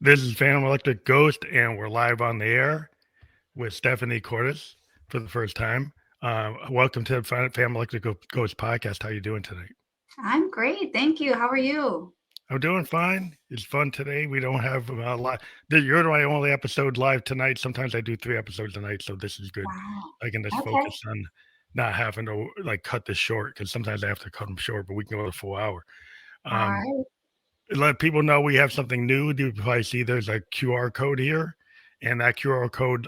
This is Phantom Electric Ghost, and we're live on the air with Stephanie Cordes for the first time. Welcome to the Phantom Electric Ghost podcast. How you doing today? I'm great. Thank you. How are you? I'm doing fine. It's fun today. We don't have a lot. You're my only episode live tonight. Sometimes I do 3 episodes a night, so this is good. Wow. I can just Okay. focus on not having to like cut this short because sometimes I have to cut them short, but we can go the full hour. All Um, right. Let people know we have something new. You probably see there's a QR code here, and that QR code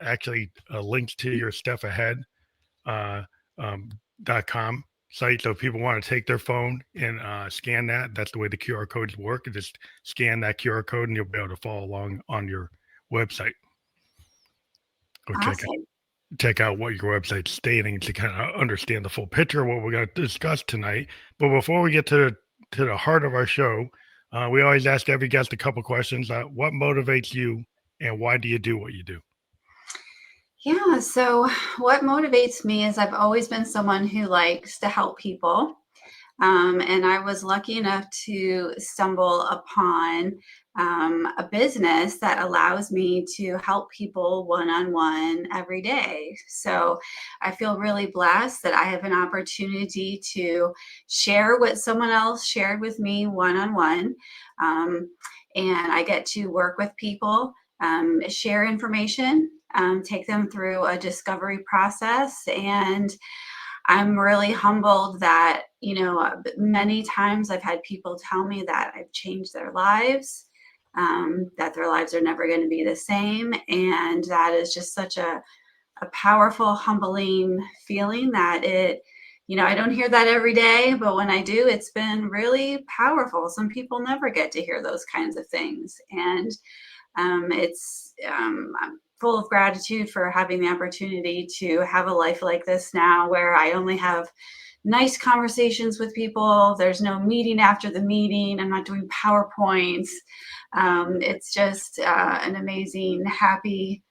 actually links to your Steph Ahead uh, um, .com site. So if people want to take their phone and scan that, that's the way the QR codes work. You just scan that QR code, and you'll be able to follow along on your website. Go Awesome. check out what your website's stating to kind of understand the full picture of what we're going to discuss tonight. But before we get to the heart of our show, we always ask every guest a couple questions. What motivates you, and why do you do what you do? Yeah. So, what motivates me is I've always been someone who likes to help people. And I was lucky enough to stumble upon a business that allows me to help people one on one every day. So I feel really blessed that I have an opportunity to share what someone else shared with me one on one. And I get to work with people, share information, take them through a discovery process, and I'm really humbled that, many times I've had people tell me that I've changed their lives, that their lives are never going to be the same. And that is just such a powerful, humbling feeling that I don't hear that every day, but when I do, it's been really powerful. Some people never get to hear those kinds of things. And I'm full of gratitude for having the opportunity to have a life like this now where I only have nice conversations with people. There's no meeting after the meeting. I'm not doing PowerPoints. It's just an amazing, happy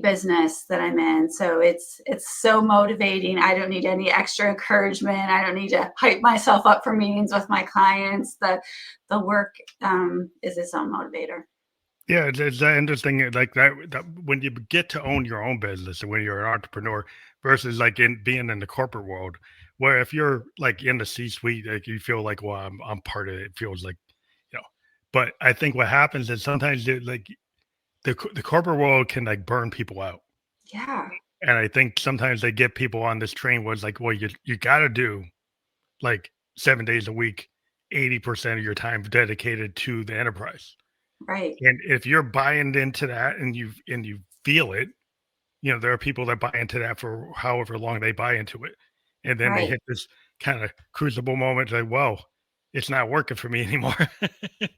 business that I'm in. So it's so motivating. I don't need any extra encouragement. I don't need to hype myself up for meetings with my clients. The work is its own motivator. Yeah, it's interesting. Like that when you get to own your own business and when you're an entrepreneur versus like in being in the corporate world, where if you're like in the C-suite, like you feel like, well, I'm part of it. It feels like, you know. But I think what happens is sometimes like the corporate world can like burn people out. Yeah. And I think sometimes they get people on this train was like, well, you got to do like 7 days a week, 80% of your time dedicated to the enterprise. Right. And if you're buying into that and you feel it, there are people that buy into that for however long they buy into it, and then they Right. hit this kind of crucible moment like, well, it's not working for me anymore.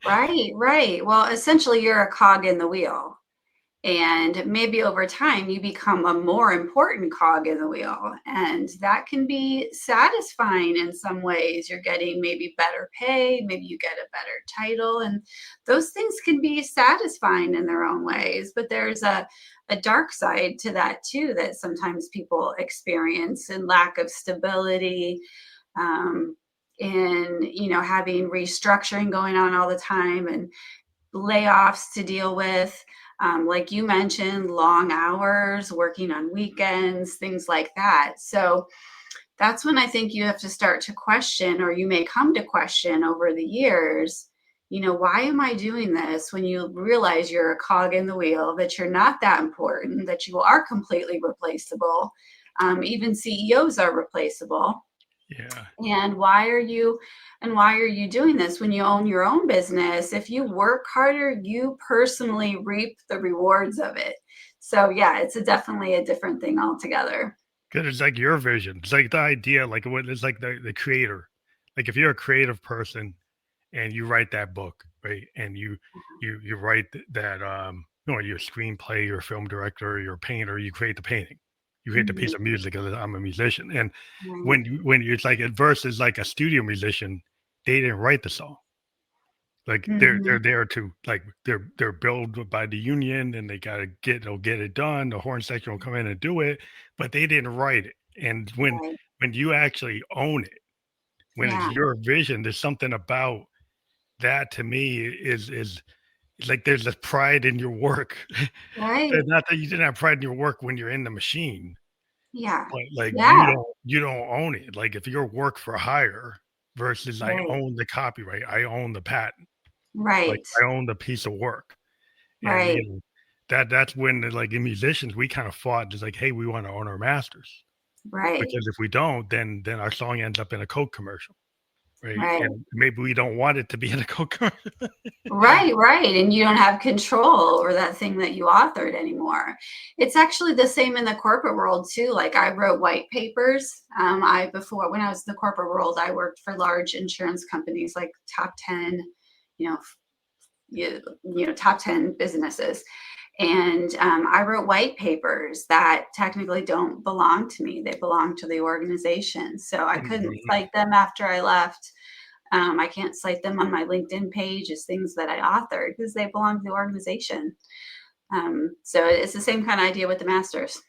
Right. Right. Well, essentially, you're a cog in the wheel. And maybe over time, you become a more important cog in the wheel. And that can be satisfying in some ways. You're getting maybe better pay, maybe you get a better title. And those things can be satisfying in their own ways. But there's a dark side to that too, that sometimes people experience, and lack of stability, um, in having restructuring going on all the time, and layoffs to deal with. Like you mentioned, long hours, working on weekends, things like that. So that's when I think you have to start to question, or you may come to question over the years, why am I doing this? When you realize you're a cog in the wheel, that you're not that important, that you are completely replaceable. Even CEOs are replaceable. Yeah. And why are you doing this when you own your own business? If you work harder, you personally reap the rewards of it. So yeah, it's definitely a different thing altogether. Because it's like your vision. It's like the idea, like what it's like the creator. Like if you're a creative person and you write that book, right? And you write that you're a screenplay, you're a film director, you're a painter, you create the painting. You create the piece Mhm. of music. I'm a musician. And Right. when it's like versus like a studio musician, they didn't write the song. Like they're Mhm. there to like they're billed by the union and they gotta get it done. The horn section will come in and do it, but they didn't write it. And Right. when you actually own it, when it's Yeah. your vision, there's something about that to me is like there's this pride in your work. Right. Not that you didn't have pride in your work when you're in the machine, Yeah. but like Yeah. you don't own it. Like if you're work for hire versus I Right. own the copyright, I own the patent, like Right. I own the piece of work. And Right. that's when like in musicians we kind of fought just like, hey, we want to own our masters. Right. Because if we don't, then our song ends up in a Coke commercial. Right. Right. And maybe we don't want it to be in a Coke commercial. Right, right. And you don't have control over that thing that you authored anymore. It's actually the same in the corporate world too. Like I wrote white papers. Before when I was in the corporate world, I worked for large insurance companies like top 10, you know, top 10 businesses. And I wrote white papers that technically don't belong to me. They belong to the organization. So I couldn't Mhm. cite them after I left. I can't cite them on my LinkedIn page as things that I authored because they belong to the organization. So it's the same kind of idea with the masters.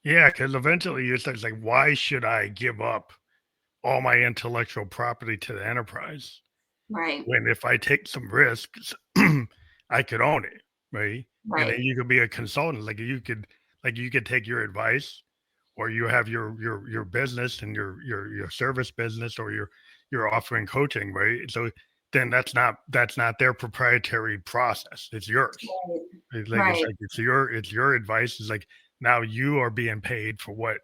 Yeah, because eventually it's like, why should I give up all my intellectual property to the enterprise Right, when if I take some risks, I could own it, right? And then right, you could be a consultant, like you could take your advice, or you have your business and your service business, or you're offering coaching, right? So then that's not their proprietary process; it's yours. It's right, like it's your advice. Is like now you are being paid for what,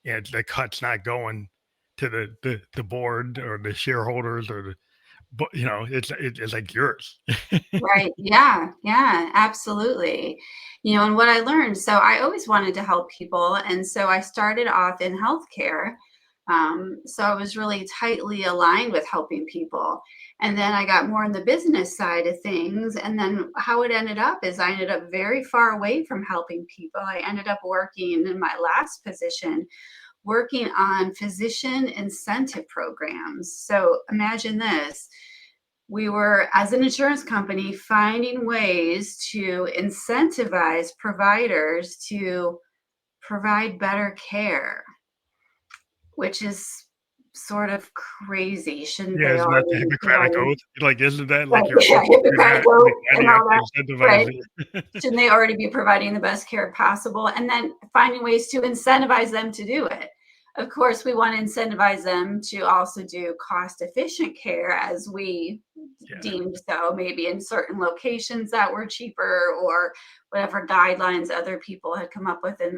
and the cut's not going to the board or the shareholders or the, but it's like yours. right. Yeah, yeah, absolutely. And what I learned, so I always wanted to help people. And so I started off in healthcare. So I was really tightly aligned with helping people. And then I got more on the business side of things. And then how it ended up is I ended up very far away from helping people. I ended up working in my last position, working on physician incentive programs. So imagine this. We were, as an insurance company, finding ways to incentivize providers to provide better care, which is sort of crazy. Shouldn't Yeah, they isn't that the already be Hippocratic providing, oath? Like, isn't that right, like your yeah, oath to Hippocratic oath how do and you all have that, to incentivize right? it? Shouldn't they already be providing the best care possible? And then finding ways to incentivize them to do it. Of course, we want to incentivize them to also do cost efficient care as we Yeah. deemed so, maybe in certain locations that were cheaper or whatever guidelines other people had come up with in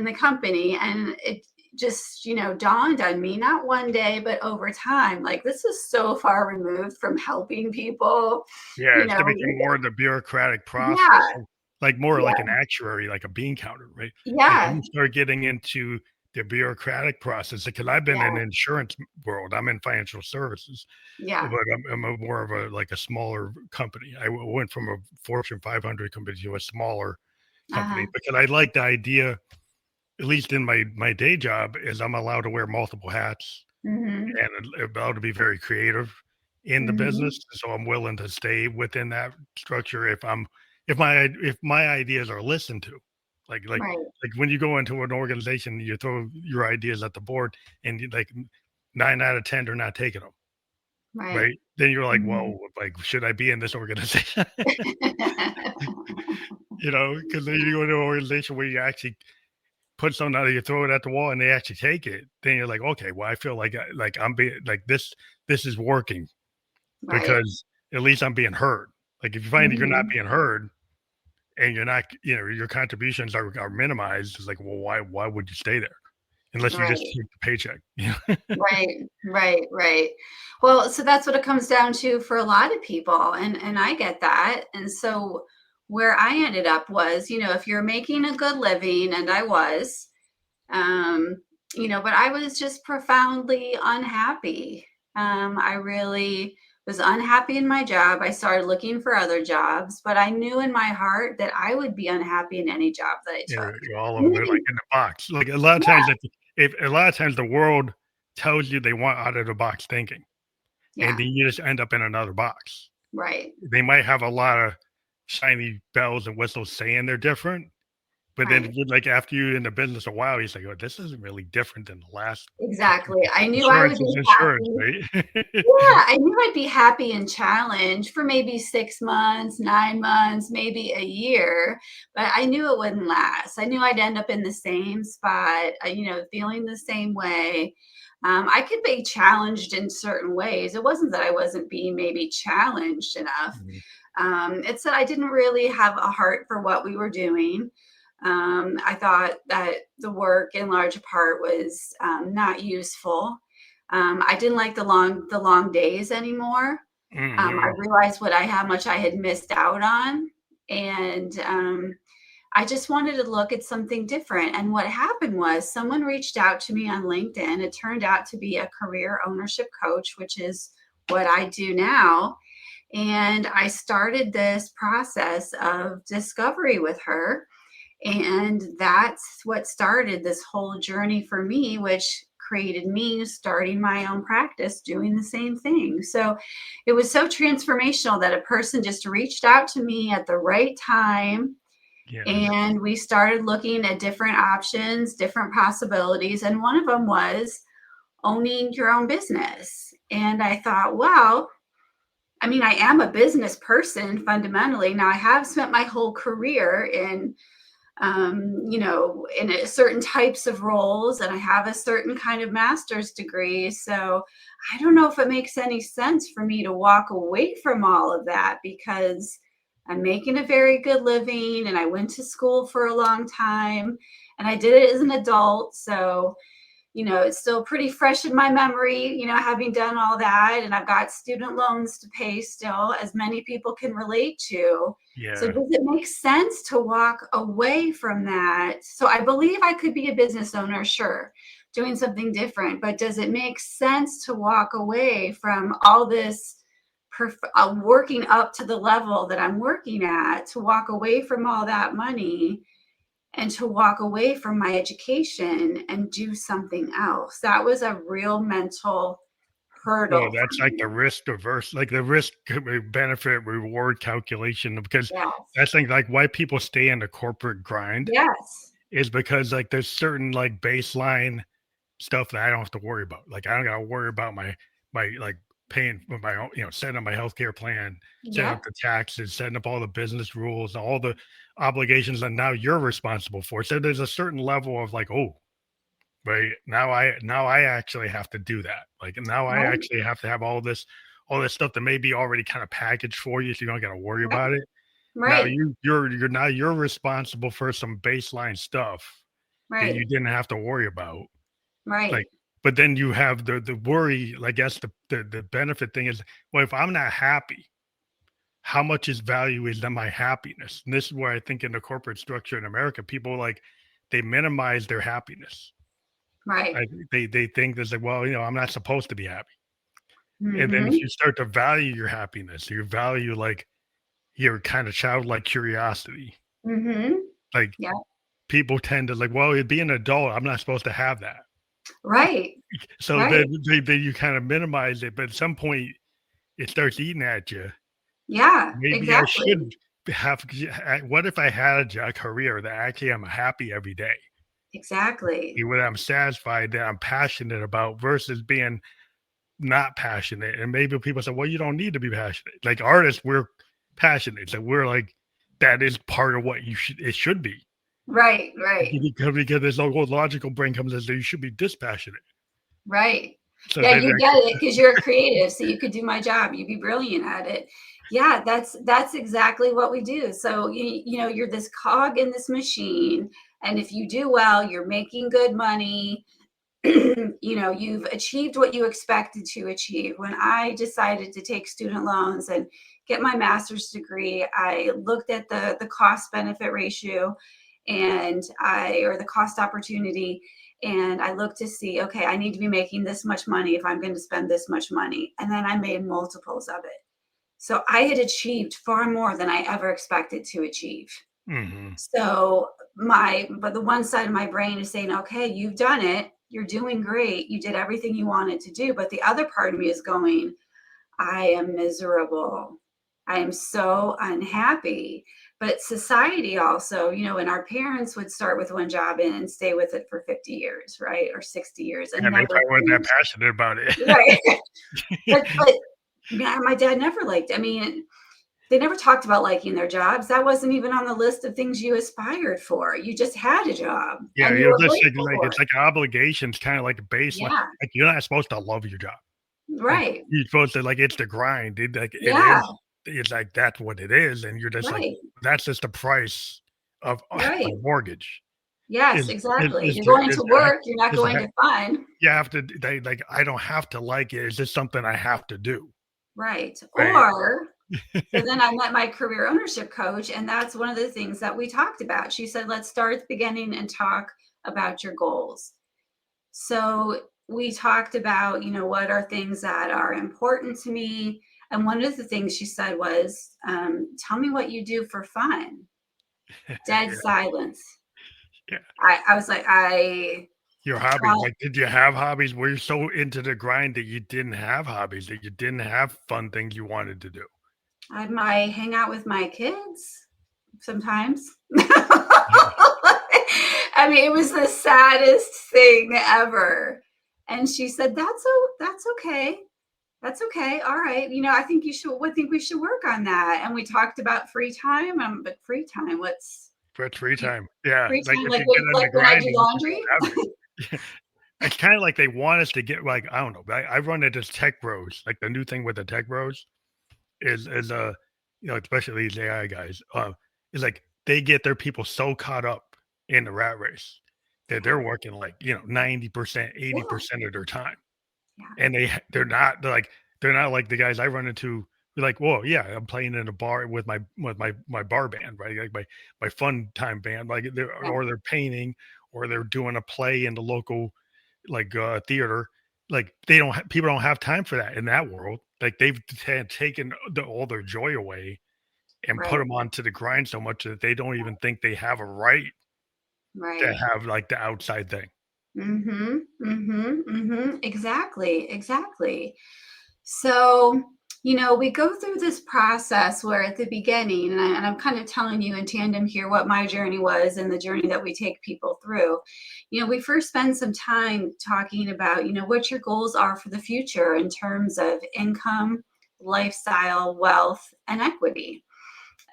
the company. And it just, dawned on me, not one day, but over time, like this is so far removed from helping people, Yeah, you it's know, giving more of the bureaucratic process, yeah, like more like yeah, an actuary, like a bean counter, right? Like yeah, you start getting into the bureaucratic process, because I've been in yeah, insurance world, I'm in financial services, but yeah. I'm a more of a like a smaller company. Went from a Fortune 500 company to a smaller company Uh-huh. because I like the idea, at least in my day job, is I'm allowed to wear multiple hats Mhm. and allowed to be very creative in the Mhm. business. So I'm willing to stay within that structure if my ideas are listened to. Like like Right. like when you go into an organization, you throw your ideas at the board, and like 9 out of 10 are not taking them. Right. Right? Then you're like, Mhm. whoa, like should I be in this organization? Because then you go to an organization where you actually put something out, you throw it at the wall, and they actually take it. Then you're like, okay, well, I feel like I'm being like this is working Right. because at least I'm being heard. Like if you find that you're not Mhm. being heard and you're not, your contributions are minimized, it's like, well, why would you stay there unless you just Right. take the paycheck? Right, right, right. Well, so that's what it comes down to for a lot of people, and I get that. And so where I ended up was, if you're making a good living, and I was, um, but I was just profoundly unhappy. I really was unhappy in my job. I started looking for other jobs, but I knew in my heart that I would be unhappy in any job that I took. All of them, they're like Maybe, in the box. Like a lot of times, yeah, if a lot of times the world tells you they want out of the box thinking, and yeah, then you just end up in another box. right, They might have a lot of shiny bells and whistles saying they're different, But then, Right. like after you're in the business a while, he's like, "Oh, this isn't really different than the last." Exactly. I knew I would Insurance be is insurance, happy. right? Yeah, I knew I'd be happy and challenged for maybe 6 months, 9 months, maybe a year, but I knew it wouldn't last. I knew I'd end up in the same spot, feeling the same way. I could be challenged in certain ways. It wasn't that I wasn't being maybe challenged enough. Mhm. It's that I didn't really have a heart for what we were doing. I thought that the work in large part was not useful. I didn't like the long days anymore. I Mhm. realized how much I had missed out on, and I just wanted to look at something different. And what happened was someone reached out to me on LinkedIn. It turned out to be a career ownership coach, which is what I do now. And I started this process of discovery with her, and that's what started this whole journey for me, which created me starting my own practice doing the same thing. So it was so transformational that a person just reached out to me at the right time. Yes. And we started looking at different options, different possibilities. And one of them was owning your own business. And I thought, well, I mean, I am a business person fundamentally. Now, I have spent my whole career in certain types of roles, and I have a certain kind of master's degree. So I don't know if it makes any sense for me to walk away from all of that because I'm making a very good living and I went to school for a long time and I did it as an adult. So it's still pretty fresh in my memory, having done all that. And I've got student loans to pay still, as many people can relate to. So, Yeah. does it make sense to walk away from that? So, I believe I could be a business owner, sure, doing something different, but does it make sense to walk away from all this? Working up to the level that I'm working at, to walk away from all that money and to walk away from my education and do something else. That was a real mental Well, hurdle for that's like the me. risk averse, like the risk benefit reward calculation, because Yes. that's like why people stay in the corporate grind Yes. is because like there's certain like baseline stuff that I don't have to worry about. Like I don't gotta worry about my like paying for my own, setting up my healthcare plan, setting up Yep. the taxes, setting up all the business rules, all the obligations that now you're responsible for. So there's a certain level of like, oh, right now I actually have to do that. Like now I Right. actually have to have all this stuff that may be already kind of packaged for you, so you don't got to worry Right. about it. Now Right. you're responsible for some baseline stuff that you Right. didn't have to worry about. Like, Right. but then you have the worry. I guess the benefit thing is, well, if I'm not happy, how much is value is in my happiness? And this is where I think in the corporate structure in America, people like they minimize their happiness. Right. They think there's like, well, I'm not supposed to be happy. And then if Mhm. you start to value your happiness, you value like your kind of childlike curiosity. Mhm. Like Yeah. people tend to like, well, being an adult, I'm not supposed to have that. Right. So then Right. you kind of minimize it, but at some point it starts eating at you. Yeah. Maybe I Exactly. should have. What if I had a career that actually I'm happy every day? Exactly. What I'm satisfied that I'm passionate about versus being not passionate. And maybe people say, well, you don't need to be passionate. Like artists, we're passionate. So we're like, that is part of what it should be. Right. Right. Because this logical brain comes and says you should be dispassionate. Right. So Yeah, then, you get it because you're a creative, so you could do my job. You'd be brilliant at it. Yeah, that's exactly what we do. So you're this cog in this machine, and if you do well, you're making good money. You've achieved what you expected to achieve. When I decided to take student loans and get my master's degree, I looked at the cost benefit ratio or the cost opportunity, and I looked to see, okay, I need to be making this much money if I'm going to spend this much money. And then I made multiples of it. So I had achieved far more than I ever expected to achieve. mhm. So but the one side of my brain is saying, okay, you've done it. You're doing great. You did everything you wanted to do. But the other part of me is going, I am miserable. I am so unhappy. But society also, and our parents would start with one job and stay with it for 50 years, right? Or 60 years and And they never probably weren't that change. passionate about it. Right. But yeah, my dad never liked, I mean, they never talked about liking their jobs. That wasn't even on the list of things you aspired for. You just had a job Yeah, and you you're were just grateful like for it's it. like an obligation. It's kind of like a baseline. Yeah, Like you're not supposed to love your job. Like right. you're supposed to like it's the grind. Like it Yeah, is. It's like that's what it is, and you're just like right, that's just the price of a right. mortgage. Yes, exactly. You're going to work, you're not going to fun. you have to. They like I don't have to like it. It's just something I have to do. Right. Right. Or so then I met my career ownership coach, and that's one of the things that we talked about. She said, let's start at the beginning and talk about your goals. So we talked about, what are things that are important to me. And one of the things she said was, tell me what you do for fun. Dead Yeah. silence. Yeah. I was like, I Your hobbies, try, like, did you have hobbies? Were you so into the grind that you didn't have hobbies, that you didn't have fun things you wanted to do? I might hang out with my kids sometimes. Yeah. I mean, it was the saddest thing ever. And she said, that's okay. That's okay. All right. I think we should work on that. And we talked about free time. But free time, what's For free time. Yeah, free like, time? if Like you get in the like when I grind do and you just laundry? don't have it. It's kinda like they want us to get like, I don't know, I run into tech bros, like, the new thing with the tech bros especially these AI guys, is like they get their people so caught up in the rat race that Yeah. they're working like, 90%, Yeah. 80% of their time. Yeah. And they're not like the guys I run into. They're like, "Whoa, yeah, I'm playing in a bar with my bar band, right? Like my fun time band, like Yeah. they're painting or they're doing a play in the local theater. Like people don't have time for that in that world. Like they've taken all their joy away and put Right. them onto the grind so much that they don't even think they have a right to Right. have like the outside thing. Mm-hmm. Mm-hmm. Mm-hmm. Exactly. Exactly. So, we go through this process where at the beginning, and I'm kind of telling you in tandem here what my journey was and the journey that we take people through. We first spend some time talking about, what your goals are for the future in terms of income, lifestyle, wealth, and equity.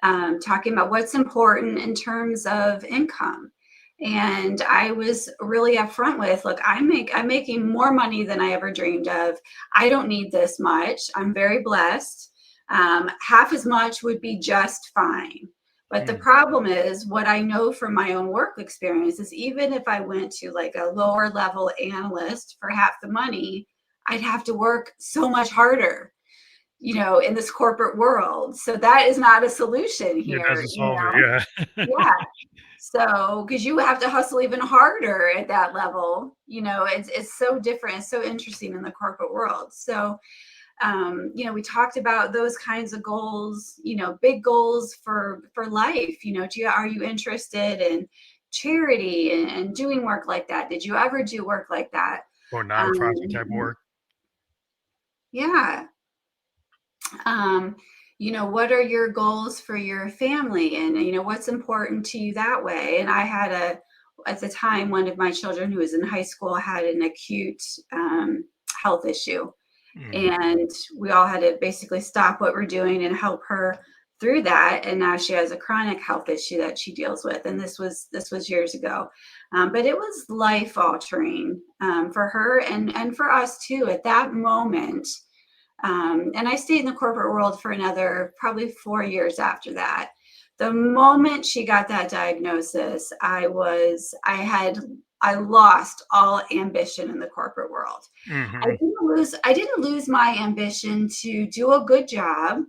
Talking about what's important in terms of income. And I was really upfront with, look, I'm making more money than I ever dreamed of. I don't need this much. I'm very blessed. Half as much would be just fine. But the Mm. problem is, what I know from my own work experience is, even if I went to like a lower level analyst for half the money, I'd have to work so much harder, in this corporate world. So that is not a solution It here, doesn't solve it. Yeah. Yeah. So, because you have to hustle even harder at that level, it's so different. It's so interesting in the corporate world. So, we talked about those kinds of goals, big goals for life. Are you interested in charity and doing work like that? Did you ever do work like that? Or nonprofit type Um, work. yeah. um, what are your goals for your family, and what's important to you that way. And I had at the time, one of my children who was in high school had an acute health issue, Mm. and we all had to basically stop what we're doing and help her through that. And now she has a chronic health issue that she deals with, and this was years ago. But it was life altering, for her and for us too at that moment. And I stayed in the corporate world for another probably 4 years after that. The moment she got that diagnosis, I lost all ambition in the corporate world. Mhm. I didn't lose my ambition to do a good job.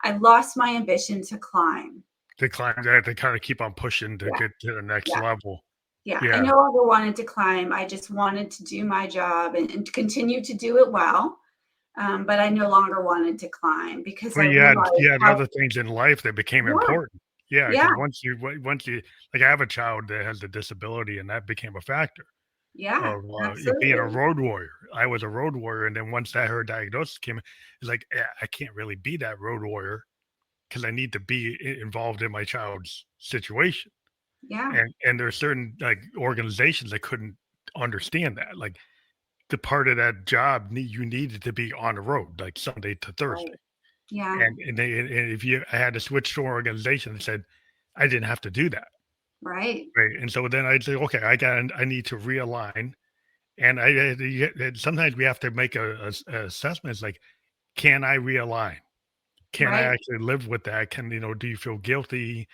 I lost my ambition to climb. They climb that, they kinda keep on pushing to Yeah, get to the next yeah, level. yeah. I Yeah. no longer wanted to climb. I just wanted to do my job and continue to do it well. But I no longer wanted to climb because Well, I realized you had how, other things in life that became yeah, important. Yeah, yeah, because once you like, I have a child that has a disability, and that became a factor yeah, of, you being a absolutely. road warrior. I was a road warrior, and then once that her diagnosis came, it's like, I can't really be that road warrior because I need to be involved in my child's situation. Yeah. And there are certain like organizations that couldn't understand that. Like the part of that job you needed to be on the road, like Sunday to Thursday. Right. Yeah. And if you I had to switch to an organization that said I didn't have to do that. Right. Right. And so then I'd say, okay, I need to realign. And sometimes we have to make a assessment. It's like, can I realign? Can I Right. actually live with that? Do you feel guilty?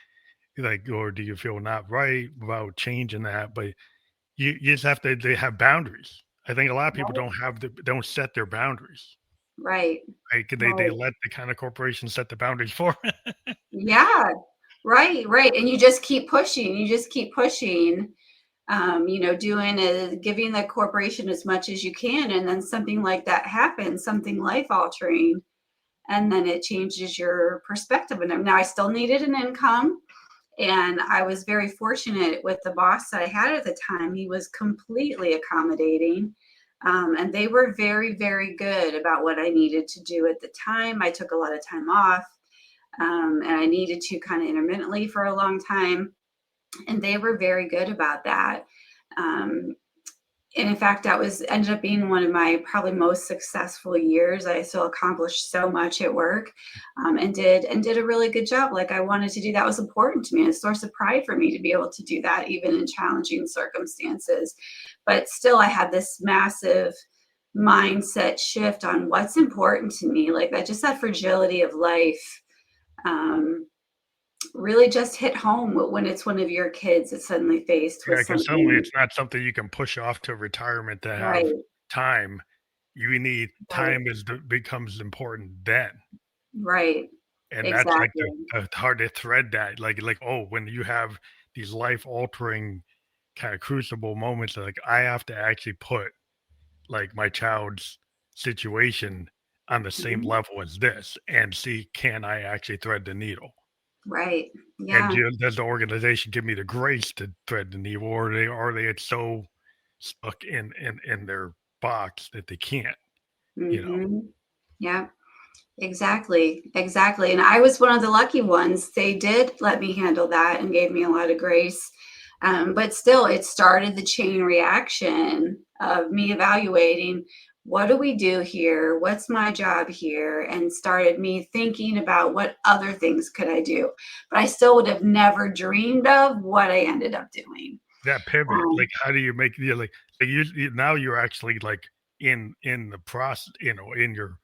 Like, or do you feel not right about changing that? But you just have to, they have boundaries. I think a lot of people Right. don't set their boundaries. Right. Right? 'Cause they Right. let the kind of corporation set the boundaries for 'em. Yeah. Right. Right. And you just keep pushing. You just keep pushing. Doing giving the corporation as much as you can, and then something like that happens, something life altering, and then it changes your perspective. And now I still needed an income, and I was very fortunate with the boss that I had at the time. He was completely accommodating. And they were very, very good about what I needed to do at the time. I took a lot of time off, and I needed to kind of intermittently for a long time. And they were very good about that. Um, and in fact, that was ended up being one of my probably most successful years. I still accomplished so much at work, and did a really good job. Like I wanted to do that was important to me, a source of pride for me to be able to do that, even in challenging circumstances. But still, I had this massive mindset shift on what's important to me, like that, just that fragility of life. Um, Really just hit home when it's one of your kids that's suddenly faced with Yeah, because suddenly something. it's not something you can push off to retirement to have Right. time. You need Right. time becomes important then. Right. And that's like Exactly. the hard to thread that. Like, oh, when you have these life altering kind of crucible moments, like I have to actually put like my child's situation on the same Mhm. level as this and see, can I actually thread the needle? Right. And Yeah. does the organization give me the grace to thread the needle, or are they so stuck in their box that they can't, you know? Mhm. Yeah. Exactly. Exactly. And I was one of the lucky ones. They did let me handle that and gave me a lot of grace. But still, it started the chain reaction of me evaluating, what do we do here? What's my job here? And started me thinking about what other things could I do. But I still would have never dreamed of what I ended up doing. That pivot, like, Um, how do you make like now you're actually like in the process, in your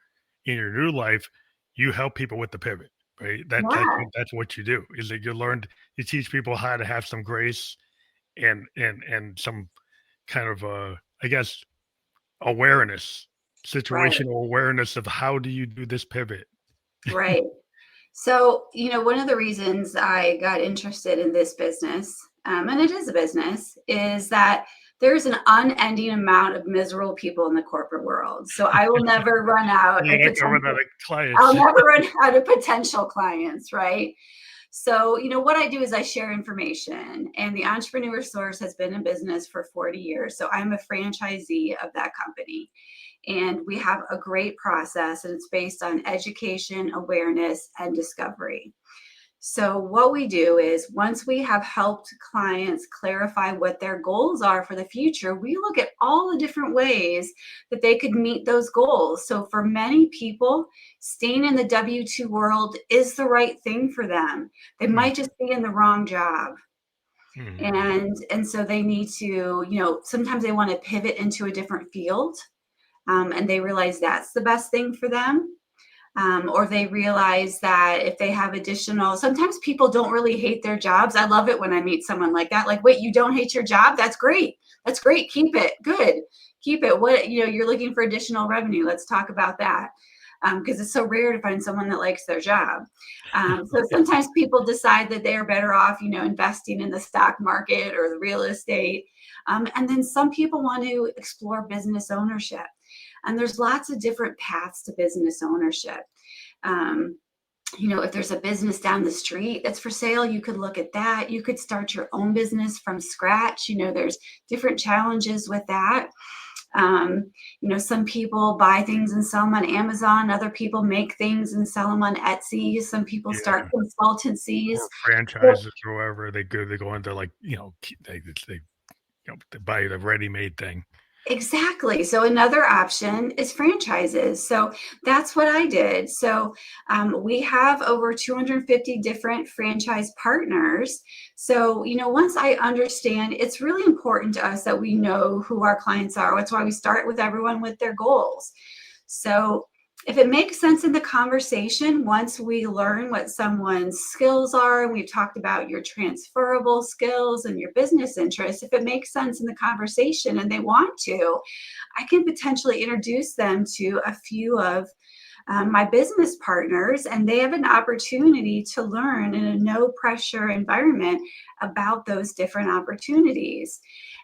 new life, you help people with the pivot, right? yeah, That's what you do. Is that you teach people how to have some grace and some kind of I guess awareness, right, situational awareness of how do you do this pivot. right. So, one of the reasons I got interested in this business, and it is a business, is that there's an unending amount of miserable people in the corporate world. So I will never run out of You're not gonna run out potential. of I'll clients. never run out of potential clients, right? So, what I do is I share information, and the Entrepreneur Source has been in business for 40 years. So I'm a franchisee of that company. And we have a great process, and it's based on education, awareness, and discovery. So, what we do is once we have helped clients clarify what their goals are for the future, we look at all the different ways that they could meet those goals. So, for many people, staying in the W 2 world is the right thing for them. They Mm, might just be in the wrong job. mhm. And so they need to, sometimes they want to pivot into a different field, and they realize that's the best thing for them. Or they realize that if they have additional, sometimes people don't really hate their jobs. I love it when I meet someone like that. Like, wait, you don't hate your job? That's great. That's great. Keep it. Good. Keep it. What, you're looking for additional revenue. Let's talk about that. Because it's so rare to find someone that likes their job. So sometimes people decide that they are better off, investing in the stock market or the real estate. And then some people want to explore business ownership. And there's lots of different paths to business ownership. Um, if there's a business down the street that's for sale, you could look at that. You could start your own business from scratch. There's different challenges with that. Some people buy things and sell them on Amazon. Other people make things and sell them on Etsy. Some people start Yeah. consultancies. Or franchises or wherever they go into, like, they buy the ready-made thing. Exactly. So another option is franchises. So that's what I did. So we have over 250 different franchise partners. So, once I understand, it's really important to us that we know who our clients are. That's why we start with everyone with their goals. So if it makes sense in the conversation, once we learn what someone's skills are, and we've talked about your transferable skills and your business interests, if it makes sense in the conversation and they want to, I can potentially introduce them to a few of my business partners, and they have an opportunity to learn in a no pressure environment about those different opportunities.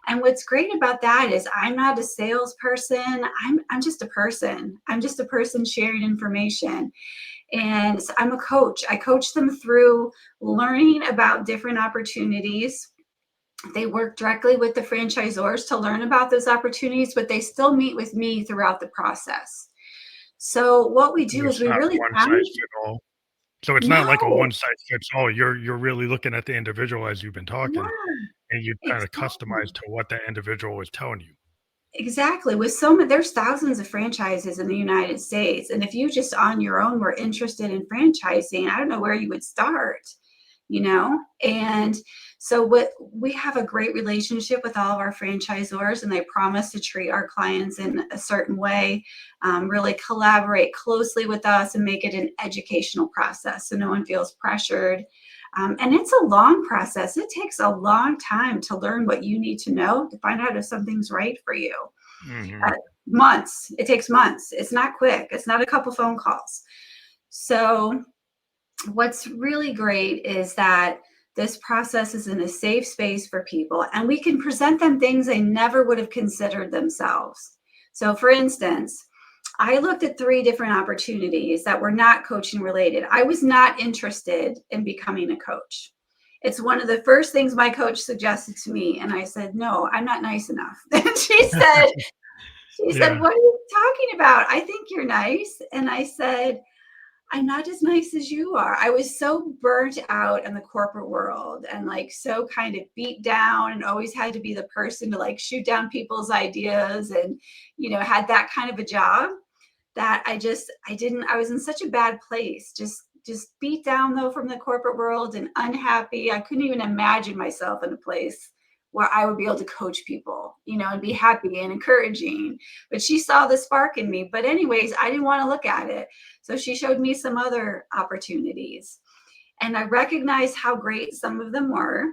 And what's great about that is I'm not a salesperson. I'm just a person. I'm just a person sharing information. And so I'm a coach. I coach them through learning about different opportunities. They work directly with the franchisors to learn about those opportunities, but they still meet with me throughout the process. So what we do is It's we not really one find. size fit all. So it's not like a No, one size fits all. You're really looking at the individual as you've been talking, yeah, and you kind of exactly. customize to what that individual is telling you. Exactly. With so many, there's thousands of franchises in the United States. And if you just on your own were interested in franchising, I don't know where you would start. And so what we have a great relationship with all of our franchisors, and they promise to treat our clients in a certain way, really collaborate closely with us and make it an educational process so no one feels pressured. And it's a long process. It takes a long time to learn what you need to know to find out if something's right for you. Hmm. Months. It takes months. It's not quick. It's not a couple phone calls. So what's really great is that this process is in a safe space for people, and we can present them things they never would have considered themselves. So for instance, I looked at 3 different opportunities that were not coaching related. I was not interested in becoming a coach. It's one of the first things my coach suggested to me, and I said, "No, I'm not nice enough." And she said, Yeah. "What are you talking about? I think you're nice." And I said, "I'm not as nice as you are." I was so burnt out in the corporate world and like so kind of beat down, and always had to be the person to like shoot down people's ideas, and had that kind of a job that I was in such a bad place. Just beat down though from the corporate world and unhappy. I couldn't even imagine myself in a place where I would be able to coach people, and be happy and encouraging. But she saw the spark in me. But anyways, I didn't want to look at it. So she showed me some other opportunities. And I recognized how great some of them were.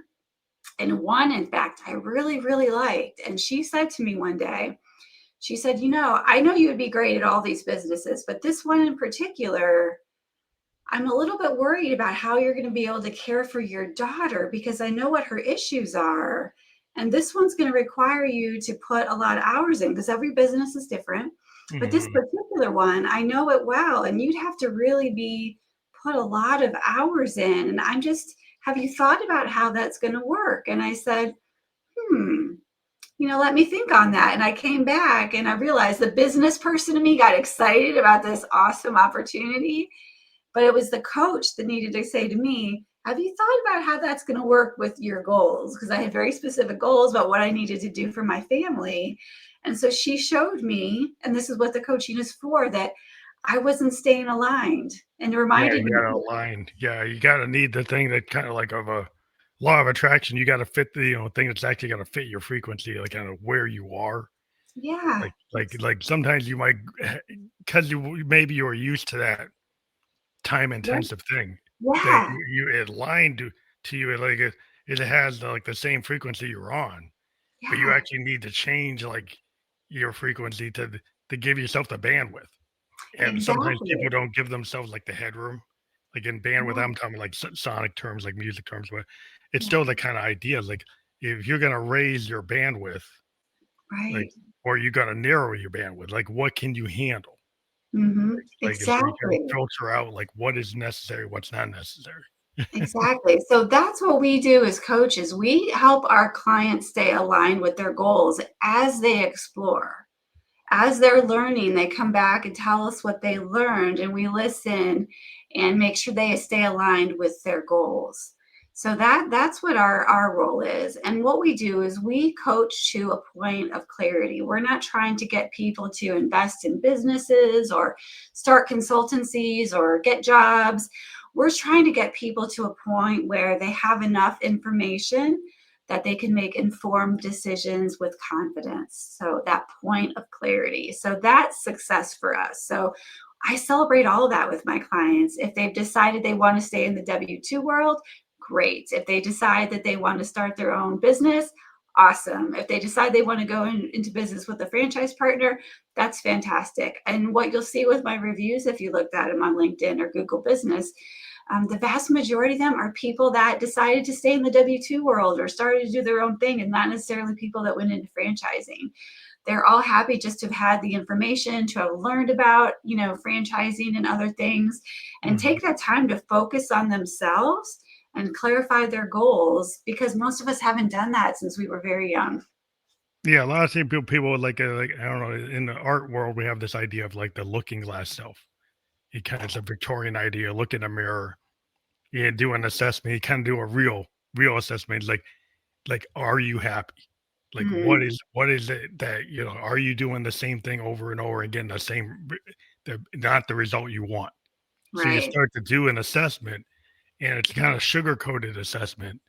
And one, in fact, I really, really liked. And she said to me one day, she said, "I know you would be great at all these businesses, but this one in particular, I'm a little bit worried about how you're going to be able to care for your daughter because I know what her issues are. And this one's going to require you to put a lot of hours in because every business is different. But this Hmm. particular one, I know it well, and you'd have to really be put a lot of hours in. And have you thought about how that's going to work?" And I said, "Hmm, let me think on that." And I came back and I realized the business person in me got excited about this awesome opportunity. But it was the coach that needed to say to me, "Have you thought about how that's going to work with your goals?" Because I had very specific goals about what I needed to do for my family. And so she showed me, and this is what the coaching is for, that I wasn't staying aligned, and Yeah, reminded you me. gotta align. Yeah, you gotta need the thing that kind of like of a law of attraction. You gotta fit the thing that's actually gonna fit your frequency, like kind of where you are. Yeah. Like sometimes you might, because maybe you're used to that time Yeah. intensive thing that Yeah. you it aligned to you, like it has like the same frequency you're on, but you Yeah. actually need to change like your frequency to give yourself the bandwidth. And sometimes people Exactly. don't give themselves like the headroom, like in bandwidth. Yeah. I'm talking like sonic terms, like music terms, but it's Yeah. still the kind of idea. Like if you're gonna raise your bandwidth, like, Right. or you gotta narrow your bandwidth, like what can you handle? Like so you can Exactly. filter out like what is necessary, what's not necessary. Exactly. So that's what we do as coaches. We help our clients stay aligned with their goals as they explore. as they're learning, they come back and tell us what they learned, and we listen and make sure they stay aligned with their goals. So that's what our role is. And what we do is we coach to a point of clarity. We're not trying to get people to invest in businesses or start consultancies or get jobs. We're trying to get people to a point where they have enough information that they can make informed decisions with confidence. So that point of clarity. So that's success for us. So I celebrate all of that with my clients. If they've decided they want to stay in the W-2 world, great. If they decide that they want to start their own business, awesome. If they decide they want to go into business with a franchise partner, that's fantastic. And what you'll see with my reviews, if you looked at them on LinkedIn or Google Business, the vast majority of them are people that decided to stay in the W-2 world or started to do their own thing, and not necessarily people that went into franchising. They're all happy just to have had the information, to have learned about, franchising and other things, and Mhm. take that time to focus on themselves and clarify their goals, because most of us haven't done that since we were very young. Yeah, a lot of people like I don't know, in the art world, we have this idea of like the looking glass self. It kind of, it's a Victorian idea. Look in a mirror, yeah, do an assessment. You kind of do a real assessment. Like, are you happy? Like, Mhm. what is it that are you doing the same thing over and over again, not the result you want? So you Right. start to do an assessment, and it's kind of sugar coated assessment.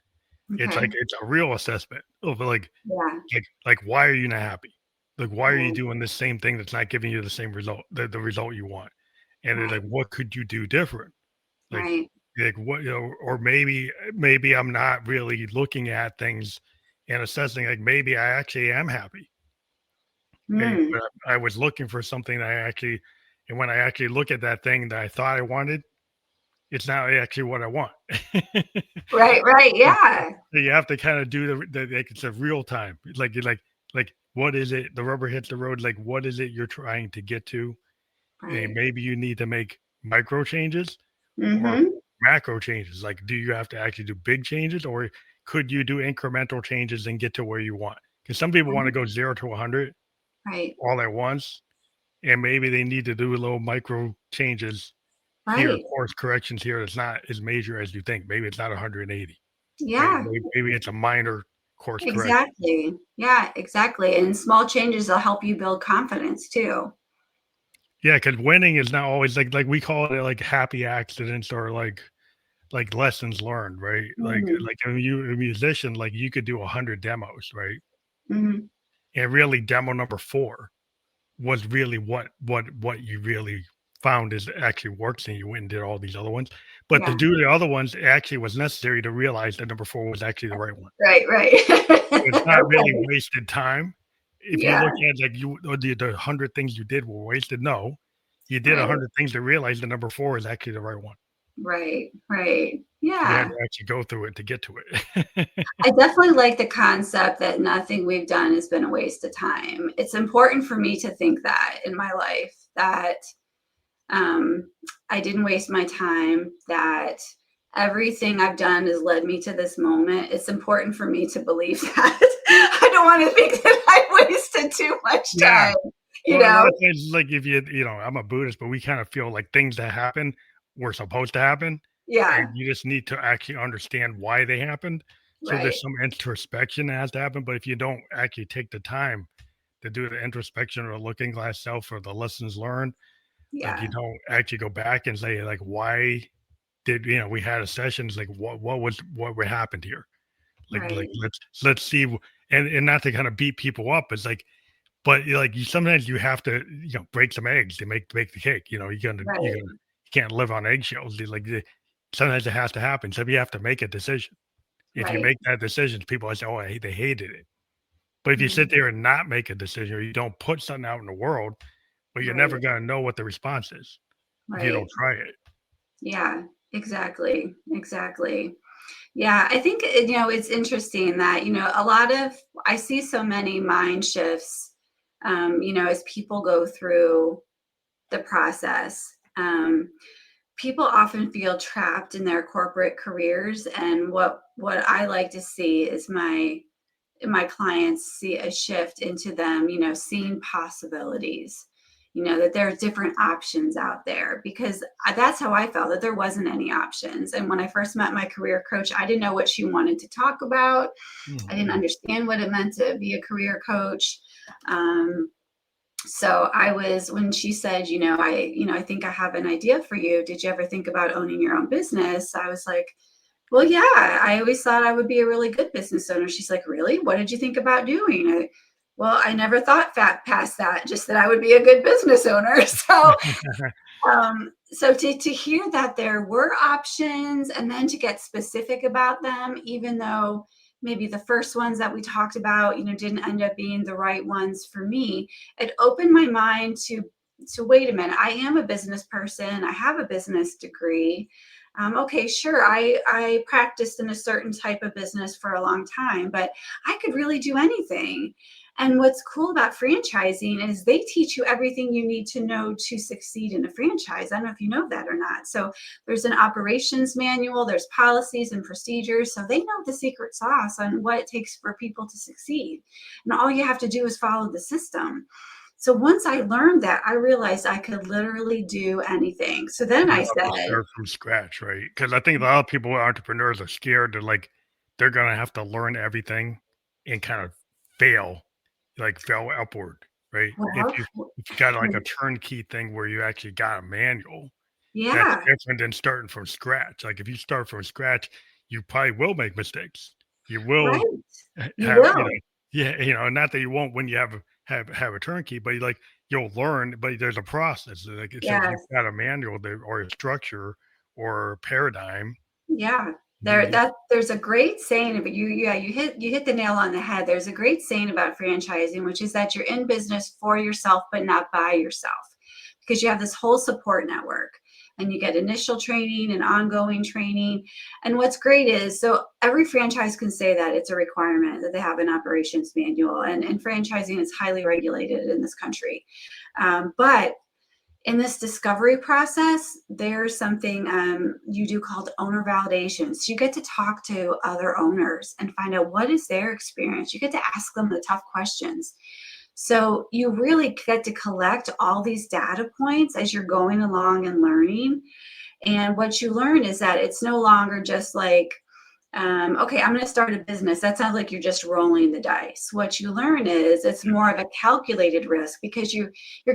It's like Okay. it's a real assessment of Yeah. like why are you not happy? Like why are you Right. doing the same thing that's not giving you the same result, the result you want? And it's like, Right. what could you do different? Like Right. what, or maybe I'm not really looking at things and assessing, like maybe I actually am happy. Mm. But I was looking for something and when I actually look at that thing that I thought I wanted, it's not actually what I want. Right. Right. Yeah. So you have to kind of do like it's a real time. Like what is it? The rubber hits the road. Like what is it you're trying to get to? And Right. maybe you need to make micro changes or Mhm. macro changes. Like, do you have to actually do big changes, or could you do incremental changes and get to where you want? Because some people want to Right. go 0 to 100 Right. all at once, and maybe they need to do a little micro changes here, Right. course corrections here. That's not as major as you think. Maybe it's not 180. Yeah. Maybe it's a minor course correction. Exactly. Yeah, exactly. And small changes will help you build confidence too. Yeah, because winning is not always like we call it like happy accidents or like lessons learned, right? Mhm. Like when you a musician, like you could do 100 demos, right? Mhm. And really, demo number 4 was really what you really found is actually works, and you went and did all these other ones. But to Yeah. do the other ones, it actually was necessary to realize that number 4 was actually the right one. Right, right. It's not really Okay. wasted time. If you Yeah. look at like you or the 100 things you did were wasted, no, you did Right. 100 things to realize the number 4 is actually the right one. Right. Right. You had Yeah. to actually go through it to get to it. I definitely like the concept that nothing we've done has been a waste of time. It's important for me to think that in my life, that um, I didn't waste my time, that everything I've done has led me to this moment. It's important for me to believe that. I don't want to think that I wasted too much Yeah. time, you Well, a know? lot of times, like if I'm a Buddhist, but we kind of feel like things that happen were supposed to happen, and Yeah. you just need to actually understand why they happened. So there's Right. some introspection that has to happen. But if you don't actually take the time to do the introspection or looking glass self or the lessons learned, like you Yeah. don't actually go back and say like why did we had a sessions like what happened here? Like Right. let's see and not to kind of beat people up. It's like but like you sometimes you have to break some eggs to make the cake. Right. You can't live on eggshells. Sometimes it has to happen. So you have to make a decision. If you Right. make that decision, people say, "Oh, they hated it." But if you sit Mhm. there and not make a decision, or you don't put something out in the world, well, you're never Right. gonna know what the response is if you don't Right. try it. Yeah. Exactly. Exactly. Yeah, I think it's interesting that a lot of I see so many mind shifts, as people go through the process. People often feel trapped in their corporate careers, and what I like to see is my my clients see a shift into them, seeing possibilities, that there are different options out there, because that's how I felt, that there wasn't any options. And when I first met my career coach, I didn't know what she wanted to talk about. I didn't understand what it meant to be a career coach. So when she said, I think I have an idea for you. Did you ever think about owning your own business? I was like, well, yeah, I always thought I would be a really good business owner. She's like, really? What did you think about doing? Well, I never thought past that, just that I would be a good business owner. So to hear that there were options, and then to get specific about them, even though maybe the first ones that we talked about, didn't end up being the right ones for me, it opened my mind to wait a minute. I am a business person. I have a business degree. Okay, sure. I practiced in a certain type of business for a long time, but I could really do anything. And what's cool about franchising is they teach you everything you need to know to succeed in a franchise. I don't know if you know that or not. So there's an operations manual, there's policies and procedures. So they know the secret sauce on what it takes for people to succeed. And all you have to do is follow the system. So once I learned that, I realized I could literally do anything. So then I said, start from scratch, right? Because I think a lot of people, entrepreneurs, are scared. They're going to have to learn everything and kind of fail upward, right? well, If you got like a turnkey thing where you actually got a manual, that's yeah, different than starting from scratch. Like if you start from scratch, you probably will make mistakes. You will right. You have, will. not that you won't when you have a turnkey, but you'll learn. But there's a process. Like it says, you've Yes. got a manual there, or a structure or a paradigm. Yeah. You- There's a great saying, but you hit the nail on the head. There's a great saying about franchising, which is that you're in business for yourself, but not by yourself, because you have this whole support network, and you get initial training and ongoing training. And what's great is, so every franchise can say that it's a requirement that they have an operations manual, and franchising is highly regulated in this country. But in this discovery process, there's something you do called owner validation. So you get to talk to other owners and find out what is their experience. You get to ask them the tough questions. So you really get to collect all these data points as you're going along and learning. And what you learn is that it's no longer just like, okay, I'm going to start a business. That sounds like you're just rolling the dice. What you learn is it's more of a calculated risk, because you're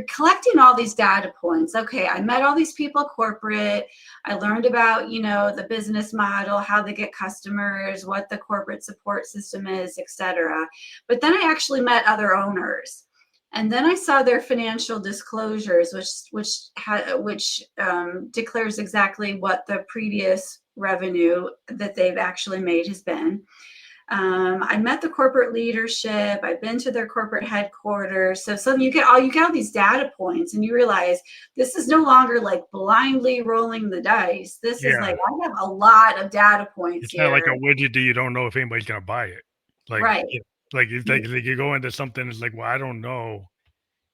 collecting all these data points. Okay, I met all these people corporate. I learned about, the business model, how they get customers, what the corporate support system is, etc. But then I actually met other owners. And then I saw their financial disclosures, which declares exactly what the previous revenue that they've actually made has been. I met the corporate leadership. I've been to their corporate headquarters. So you get all these data points, and you realize this is no longer like blindly rolling the dice. This is like, Yeah, I have a lot of data points it's not like here. a widget that you don't know if anybody's gonna buy it. Like, Right. like you go into something, it's like, well, I don't know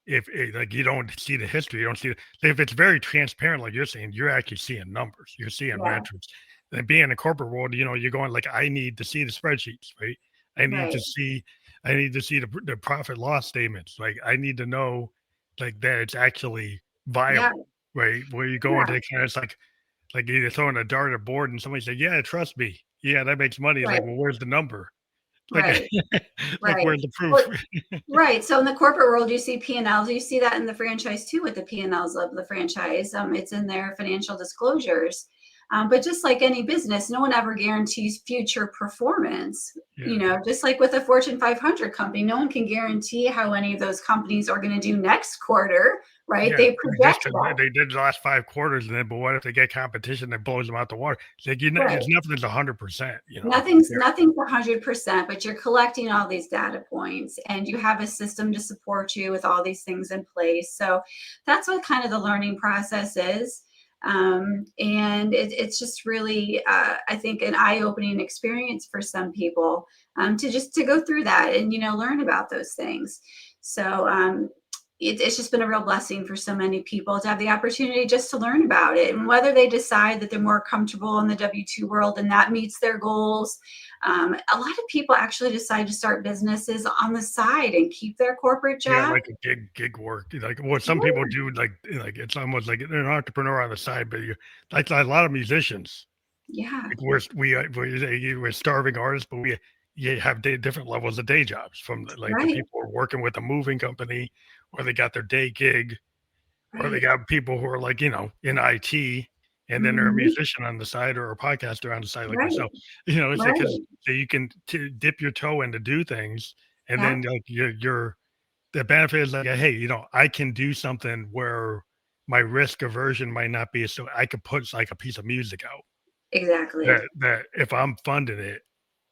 if like you don't see the history, you don't see if it's very transparent, like you're saying, you're actually seeing numbers, you're seeing Yeah. metrics. And being in the corporate world, you're going like, I need to see the spreadsheets, right? I need Right. to see, I need to see the profit loss statements. Like I need to know like that it's actually Yeah. viable, right? Where you go Yeah. into kind of, it's like you're throwing a dart at a board and somebody said, yeah, trust me. Yeah, that makes money. It's Right. like, well, where's the number? Like, Right. like Right. where's the proof? Well, right. So in the corporate world, you see P&Ls. You see that in the franchise too, with the P&Ls of the franchise. It's in their financial disclosures. But just like any business, no one ever guarantees future performance. Yeah. Just like with a Fortune 500 company, no one can guarantee how any of those companies are going to do next quarter, right? Yeah, They project that. they did the last 5 quarters, and then but what if they get competition that blows them out the water? It's like, Right. it's nothing's 100%, Yeah. Nothing's 100%, but you're collecting all these data points, and you have a system to support you with all these things in place. So that's what kind of the learning process is. And it's just really, I think, an eye-opening experience for some people, to go through that and learn about those things. So it's just been a real blessing for so many people to have the opportunity just to learn about it. And whether they decide that they're more comfortable in the W-2 world and that meets their goals, a lot of people actually decide to start businesses on the side and keep their corporate Yeah, job. like a gig work. Like what some people do, like it's almost like they're an entrepreneur on the side, but you like a lot of musicians. Yeah, Like we're starving artists, but we you have different levels of day jobs from like the right, people who are working with a moving company, or they got their day gig, or they right. got people who are like in IT, and then they're a Mhm. musician on the side or a podcaster on the side like Right, myself. It's like because right. so you can dip your toe in to do things, and Yeah, then like you're the benefit is like, hey, I can do something where my risk aversion might not be so I could put like a piece of music out exactly. that if I'm funding it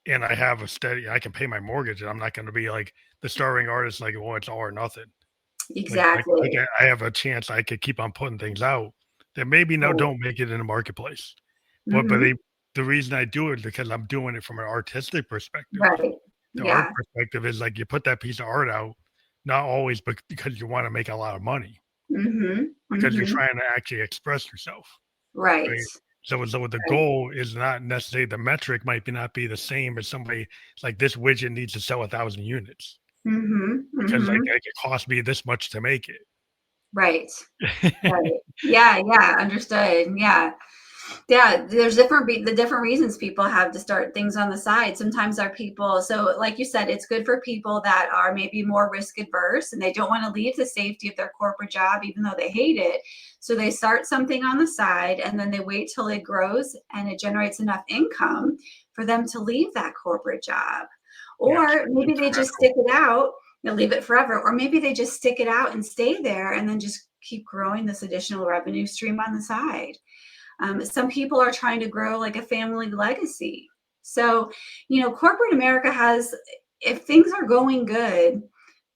and I have a steady, I can pay my mortgage, and I'm not going to be like the starving artist, like, well, it's all or nothing. Like Exactly. I have a chance I could keep on putting things out that maybe no Right. don't make it in the marketplace. But Mhm. the reason I do it is because I'm doing it from an artistic perspective. Right. The art Yeah. perspective is like you put that piece of art out, not always because you want to make a lot of money, Mhm. because you're Mhm. trying to actually express yourself, Right. right? So the Right. goal is not necessarily the metric might be not be the same as somebody like this widget needs to sell 1,000 units Mhm. because Mhm. like it cost me this much to make Right. it. Right. Yeah, yeah, understood. Yeah. Yeah, there's the different reasons people have to start things on the side. Sometimes our people, so like you said, it's good for people that are maybe more risk adverse and they don't want to leave the safety of their corporate job even though they hate it. So they start something on the side and then they wait till it grows and it generates enough income for them to leave that corporate job. Yeah, Or maybe they just forever. stick it out, leave it forever, or maybe they just stick it out and stay there and then just keep growing this additional revenue stream on the side. Some people are trying to grow like a family legacy. So, corporate America has, if things are going good,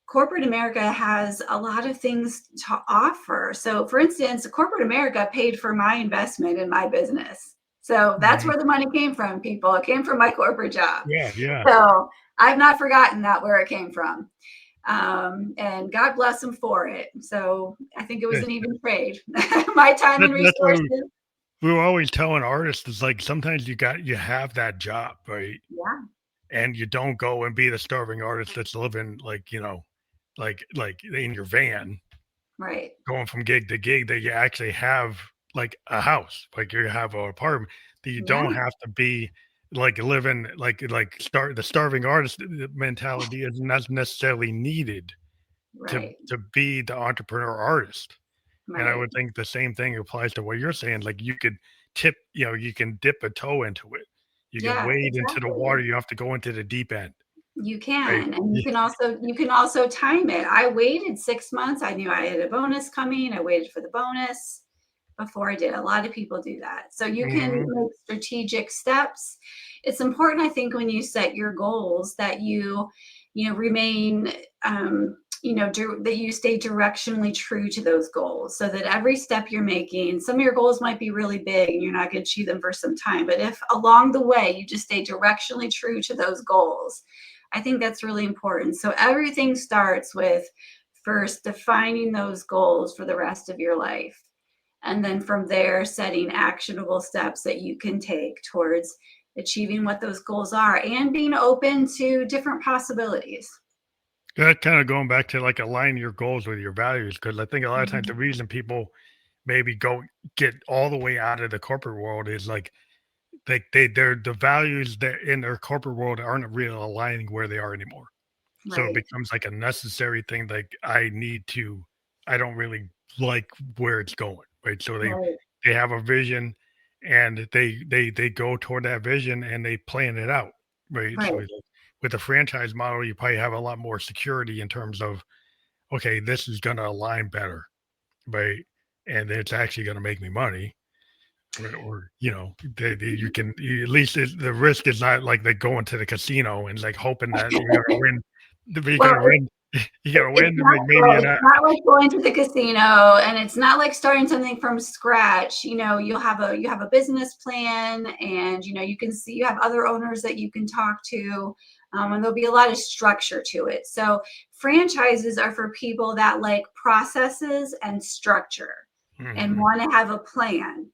corporate America has a lot of things to offer. So, for instance, corporate America paid for my investment in my business. So that's Mhm. where the money came from, people. It came from my corporate job. Yeah, yeah. So I've not forgotten that where it came from. And God bless them for it. So I think it was That an even trade. My time and that's what resources. we were always telling artists is like sometimes you have that job, right? Yeah, And you don't go and be the starving artist that's living like, like in your van right. going from gig to gig, that you actually have like a house, like you have an apartment, that you Yeah, don't have to be like living like start the starving artist mentality is not necessarily needed right, to be the entrepreneur artist. And I right. would think the same thing applies to what you're saying. Like you could you can dip a toe into it. You can Yeah, wade into the water. exactly. You have to go into the deep end, You right? can, and Yeah. you can also time it. I waited 6 months. I knew I had a bonus coming. I waited for the bonus before I did. A lot of people do that. So you can Mhm. make strategic steps. It's important, I think, when you set your goals that remain, that you stay directionally true to those goals so that every step you're making, some of your goals might be really big and you're not going to achieve them for some time. But if along the way you just stay directionally true to those goals, I think that's really important. So everything starts with first defining those goals for the rest of your life. And then from there, setting actionable steps that you can take towards achieving what those goals are and being open to different possibilities. That kind of going back to like align your goals with your values. Cause I think a lot of times Mhm. the reason people maybe get all the way out of the corporate world is like they're the values that in their corporate world aren't really aligning where they are anymore. So it Right, becomes like a necessary thing. Like I don't really like where it's going. Right. So right, they have a vision and they go toward that vision and they plan it out. Right. So right, like, with the franchise model, you probably have a lot more security in terms of, okay, this is going to align better. Right. And it's actually going to make me money. Or you can at least the risk is not like they go into the casino and like hoping that you're going to win. You're well, going to win. You gotta It's win to not make maybe like you're not. it's not like going to the casino, and it's not like starting something from scratch. You have a business plan, and you can see you have other owners that you can talk to, and there'll be a lot of structure to it. So franchises are for people that like processes and structure and Mhm. want to have a plan.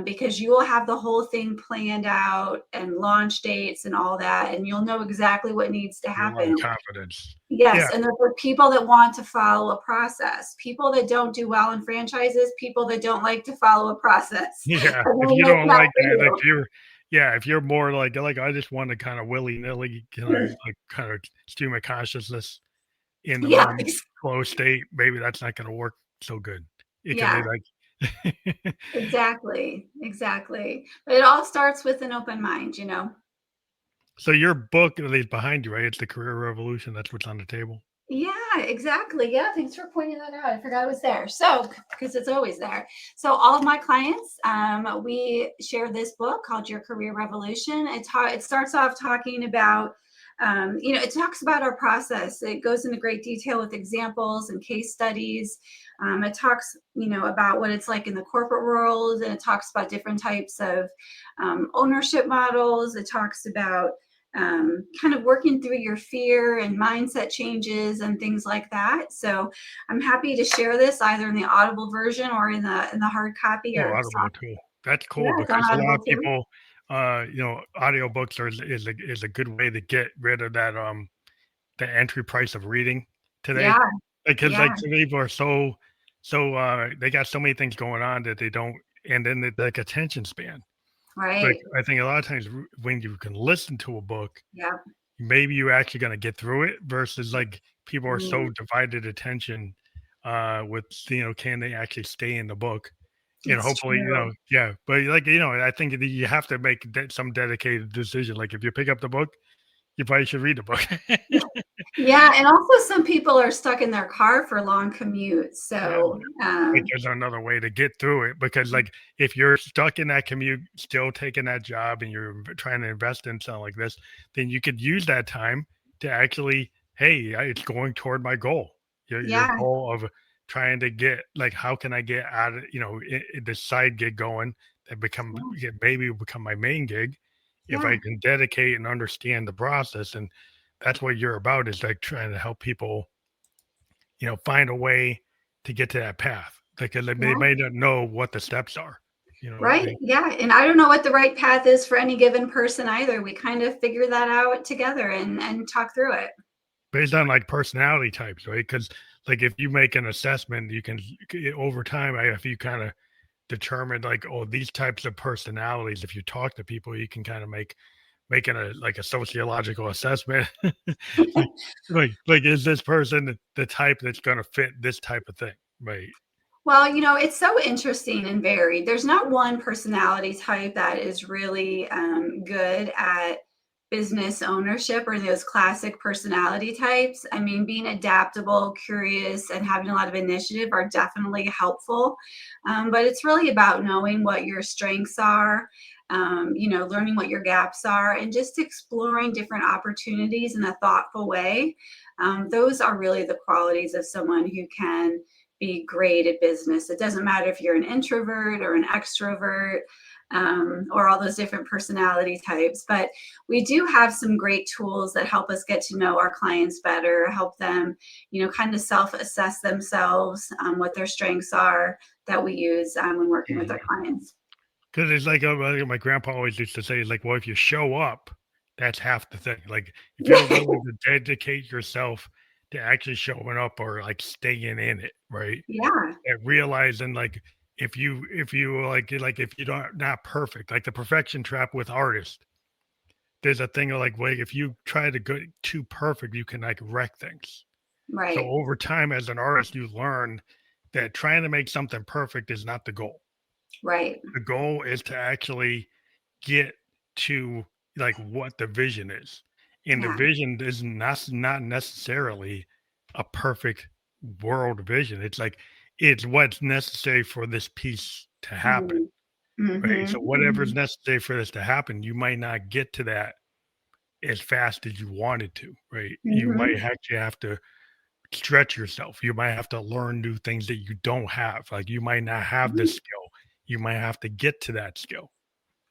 Because you will have the whole thing planned out and launch dates and all that, and you'll know exactly what needs to With a lot of happen. confidence. Yeah, Yes, and they're for people that want to follow a process. People that don't do well in franchises, people that don't like to follow a process. yeah. I If mean, you that's don't not like for that, like you. if you're more like I just want to kind of willy-nilly, like kind of stream of consciousness in the Yeah, moment, flow state, maybe that's not gonna work so good. It can be yeah, like exactly, exactly. But it all starts with an open mind. So your book is behind you, right? It's The Career Revolution, that's what's on the table? Yeah, exactly. Yeah, thanks for pointing that out. I forgot it was there. So, because it's always there. So, all of my clients, we share this book called Your Career Revolution. It starts off talking about, it talks about our process. It goes into great detail with examples and case studies. It talks, about what it's like in the corporate world, and it talks about different types of ownership models. It talks about kind of working through your fear and mindset changes and things like that. So I'm happy to share this either in the Audible version or in the hard copy Oh, or Audible soft. too. That's Yeah, cool it's on because a lot Audible of too. people, audiobooks is a good way to get rid of that, the entry price of reading today. Yeah, Because, yeah, like, some people are so, they got so many things going on that they don't and then the, like, attention span. Like, right. I think a lot of times when you can listen to a book, Yeah. maybe you're actually gonna get through it versus, like, people are so Mm, divided attention, with, can they actually stay in the book? it's Hopefully, true. yeah, but, like, I think that you have to make some dedicated decision, like, if you pick up the book, you probably should read the book. Yeah, and also some people are stuck in their car for long commutes. Yeah, So, like, there's another way to get through it because, like, if you're stuck in that commute, still taking that job and you're trying to invest in something like this, then you could use that time to actually, "Hey, it's going toward my goal." Your yeah, goal of trying to get like, "How can I get out of" this side gig going that yeah, maybe become my main gig if I yeah. can dedicate and understand the process, and that's what you're about is, like, trying to help people find a way to get to that path. Like, they Yeah. may not know what the steps are, Right. Yeah. And I don't know what the right path is for any given person either. We kind of figure that out together and talk through it. based on like personality types, right? Because like if you make an assessment, you can over time, if you kind of determine like, oh, these types of personalities, if you talk to people, you can kind of making a like a sociological assessment. like is this person the type that's going to fit this type of thing, right? Well, it's so interesting and varied. There's not one personality type that is really good at business ownership or those classic personality types. I mean, being adaptable, curious, and having a lot of initiative are definitely helpful. But it's really about knowing what your strengths are, learning what your gaps are, and just exploring different opportunities in a thoughtful way. Those are really the qualities of someone who can be great at business. It doesn't matter if you're an introvert or an extrovert, or all those different personality types. But we do have some great tools that help us get to know our clients better, help them, kind of self assess themselves, what their strengths are that we use when working with our clients. Because it's like my grandpa always used to say, like, well, if you show up, that's half the thing. Like, if you're willing to dedicate yourself to actually showing up or like staying in it, right? Yeah, And realizing like if you like if you don't not perfect, like the perfection trap with artists, there's a thing of like, wait, if you try to go too perfect, you can like wreck things. So right, over time as an artist, you learn that trying to make something perfect is not the goal. right. The goal is to actually get to like what the vision is. And the Yeah. vision is not necessarily a perfect world vision. It's like it's what's necessary for this piece to happen. Mm-hmm. Right. So Mm-hmm. whatever's necessary for this to happen, you might not get to that as fast as you wanted to, right? You Mm-hmm. might actually have to stretch yourself. You might have to learn new things that you don't have. Like you might not have Mhm. this skill. You might have to get to that skill.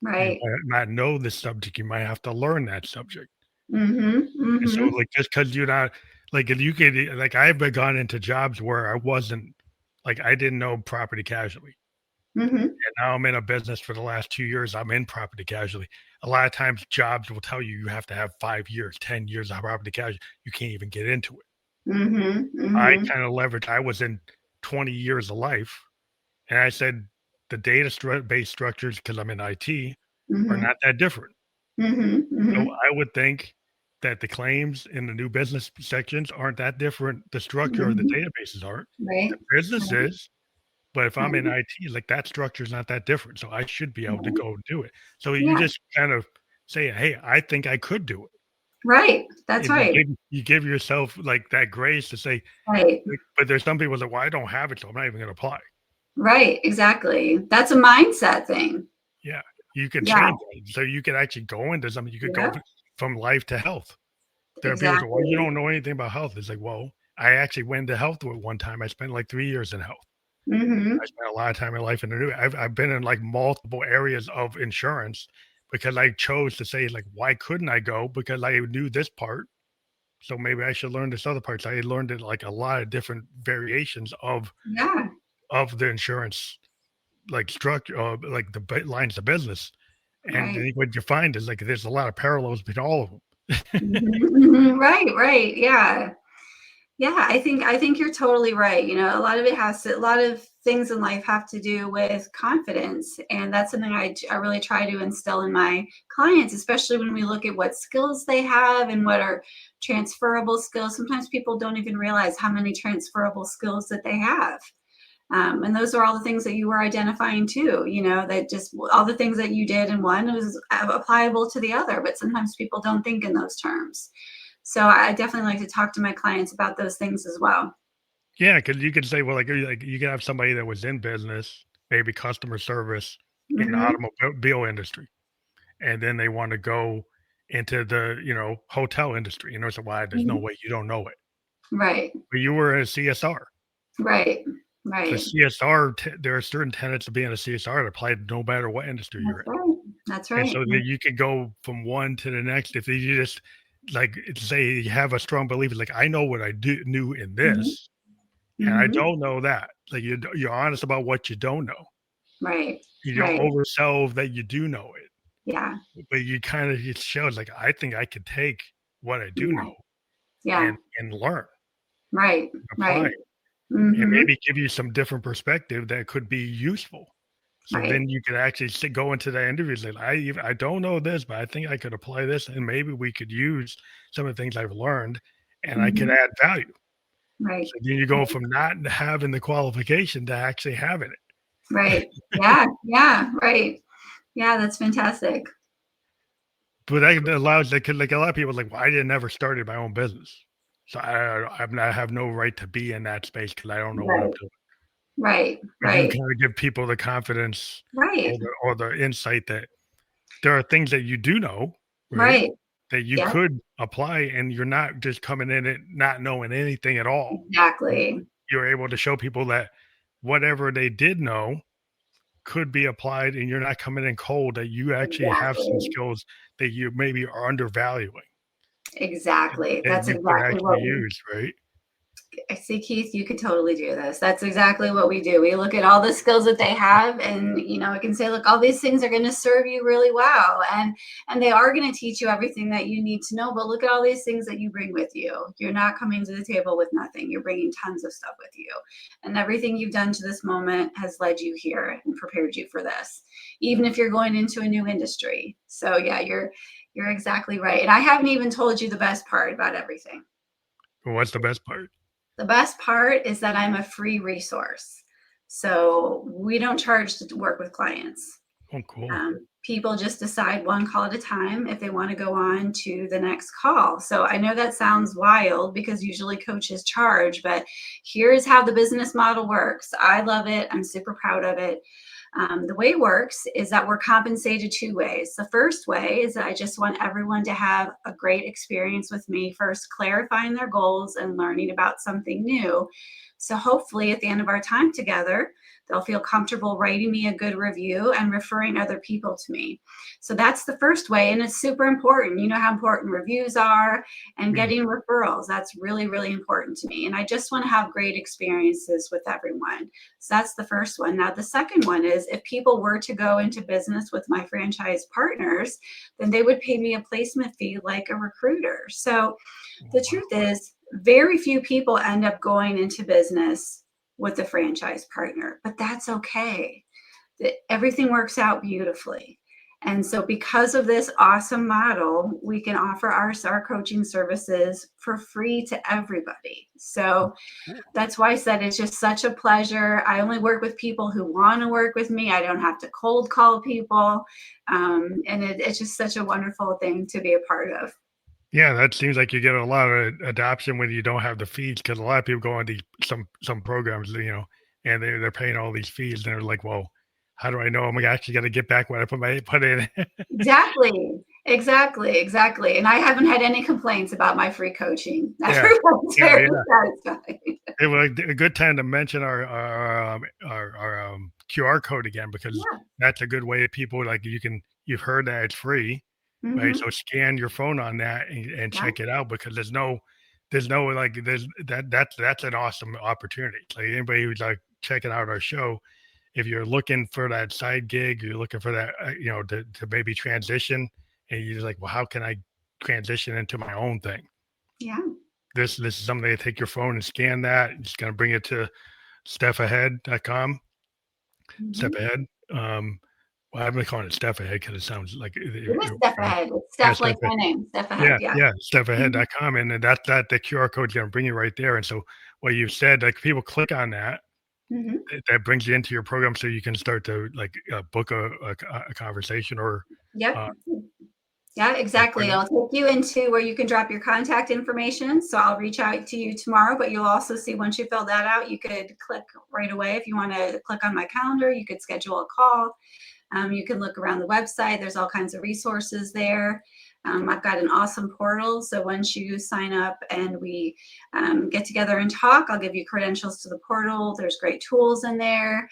You Right. might not know the subject. You might have to learn that subject. Mhm. And so, Mhm. like, just because you're not like, if you could, like, I've been gone into jobs where I wasn't like, I didn't know property casualty. Mhm. And now I'm in a business for the last 2 years. I'm in property casualty. A lot of times, jobs will tell you you have to have 5 years, 10 years of property casualty. You can't even get into it. Mhm. I Mhm. kind of leveraged. I was in 20 years of life, and I said the based structures, because I'm in IT, are Mhm. not that different. Mhm. So Mhm. I would think that the claims in the new business sections aren't that different. The structure of the Mhm. databases aren't. Right. The business Right. is, but if I'm in Right. IT, like that structure is not that different. So I should be able to Right. go and do it. So you Yeah. just kind of say, "Hey, I think I could do it." Right. That's And right. you give yourself like that grace to say, Right. like, but there's some people that, well, I don't have it, so I'm not even going to apply. Right. Exactly. That's a mindset thing. Yeah, you can Yeah. change that. So you could actually go into something. You could go Yep. from life to health. There are people say, "Well, you Exactly. don't know anything about health." It's like, well, I actually went into health at one time. I spent like 3 years in health. I Mhm. spent a lot of time in life in the new. I've been in like multiple areas of insurance because I chose to say like, why couldn't I go? Because I knew this part, so maybe I should learn this other part. So I learned it like a lot of different variations Yeah. of the insurance like structure, like the lines of business. And Right. then what you find is like there's a lot of parallels between all of them. Mhm. Mhm. Right. Right. Yeah. Yeah, I think you're totally right. A lot of it has to, a lot of things in life have to do with confidence, and that's something I really try to instill in my clients, especially when we look at what skills they have and what are transferable skills. Sometimes people don't even realize how many transferable skills that they have. And those are all the things that you were identifying too, that just all the things that you did in one was applicable to the other, but sometimes people don't think in those terms. So I definitely like to talk to my clients about those things as well. Yeah, because you could say, well, like you could have somebody that was in business, maybe customer service in the Hmm. automobile industry, and then they want to go into the hotel industry. So why? There's no Hmm. way you don't know it. Right, But you were a CSR. right, The right. CSR, there are certain tenets of being a CSR that apply no matter what industry you're That's in. right. That's And right. so that you could go from one to the next if you just like say you have a strong belief, like I know what I do knew in Hmm. this, and I Hmm. don't know that. Like you're honest about what you don't know. Right, You don't right. oversell that you do know it, Yeah, but you kind of it shows like I think I could take what I do yeah, know yeah. and learn, Right, apply, right. it, and Hmm. maybe give you some different perspective that could be useful. So Right. then you could actually go into that interview and say, I don't know this, but I think I could apply this, and maybe we could use some of the things I've learned, and I could Hmm. add value. Right, So then you go from not having the qualification to actually having it. right. Yeah, yeah, right. Yeah, that's fantastic. But that allows that could like a lot of people like, well, I didn't never started my own business, so I have no right to be in that space because I don't know what I'm Right, doing. right, But you right, kind of give people the confidence right, or the insight that there are things that you do know, right? right. That you Yeah, could apply, and you're not just coming in it not knowing anything at all. You exactly. you're able to show people that whatever they did know could be applied, and you're not coming in cold, that you actually have some Exactly. skills that you maybe are undervaluing Exactly. that That's you could exactly actually what we use, right? I see, Keith, you could totally do this. That's exactly what we do. We look at all the skills that they have, and we can say, look, all these things are going to serve you really well, and they are going to teach you everything that you need to know. But look at all these things that you bring with you. You're not coming to the table with nothing. You're bringing tons of stuff with you, and everything you've done to this moment has led you here and prepared you for this. Even if you're going into a new industry. So yeah, you're exactly right. And I haven't even told you the best part about everything. But what's the best part? The best part is that I'm a free resource. So we don't charge to work with clients. Oh, cool. People just decide one call at a time if they want to go on to the next call. So I know that sounds wild because usually coaches charge, but here's how the business model works. I love it. I'm super proud of it. The way it works is that we're compensated two ways. The first way is that I just want everyone to have a great experience with me, first clarifying their goals and learning about something new. So hopefully at the end of our time together, they'll feel comfortable writing me a good review and referring other people to me. So that's the first way, and it's super important. You know how important reviews are, and Mm. getting referrals. That's really, really important to me. And I just want to have great experiences with everyone. So that's the first one. Now, the second one is if people were to go into business with my franchise partners, then they would pay me a placement fee like a recruiter. So the Wow. truth is, very few people end up going into business with a franchise partner, but that's okay. Everything works out beautifully. And so, because of this awesome model, we can offer our coaching services for free to everybody. So, that's why I said it's just such a pleasure. I only work with people who want to work with me. I don't have to cold call people. And it's just such a wonderful thing to be a part of. Yeah, that seems like you get a lot of adoption when you don't have the fees because a lot of people go on these some programs, and they're paying all these fees, and they're like, "Well, how do I know I'm actually going to get back what I put in?" Exactly. Exactly. Exactly. And I haven't had any complaints about my free coaching. Yeah, Everyone's yeah, very yeah. satisfied. It was a good time to mention our QR code again because Yeah. that's a good way that people you've heard that it's free, right? Hmm. So scan your phone on that and Yeah. check it out because there's no like there's that's an awesome opportunity. Like anybody who's like checking out our show, if you're looking for that side gig, you're looking for that to maybe transition, and you're like, well, how can I transition into my own thing? Yeah. This is something to take your phone and scan that. It's going to bring it to stepahead.com. Step Hmm. ahead. Well, I've been calling it Step Ahead because it sounds like It is step ahead. It's yeah, step Step like Ahead. my name, step ahead. Yeah, Yeah. yeah, Mhm. stepahead.com. And then that the QR code is going to bring you right there. And so what you said, like people click on that, Mhm. that brings you into your program so you can start to like book a conversation or Yep. uh, Yeah, an exactly. appointment. I'll take you into where you can drop your contact information. So I'll reach out to you tomorrow, but you'll also see once you fill that out, you could click right away. If you want to click on my calendar, you could schedule a call. You can look around the website. There's all kinds of resources there. I've got an awesome portal. So once you sign up and we get together and talk, I'll give you credentials to the portal. There's great tools in there.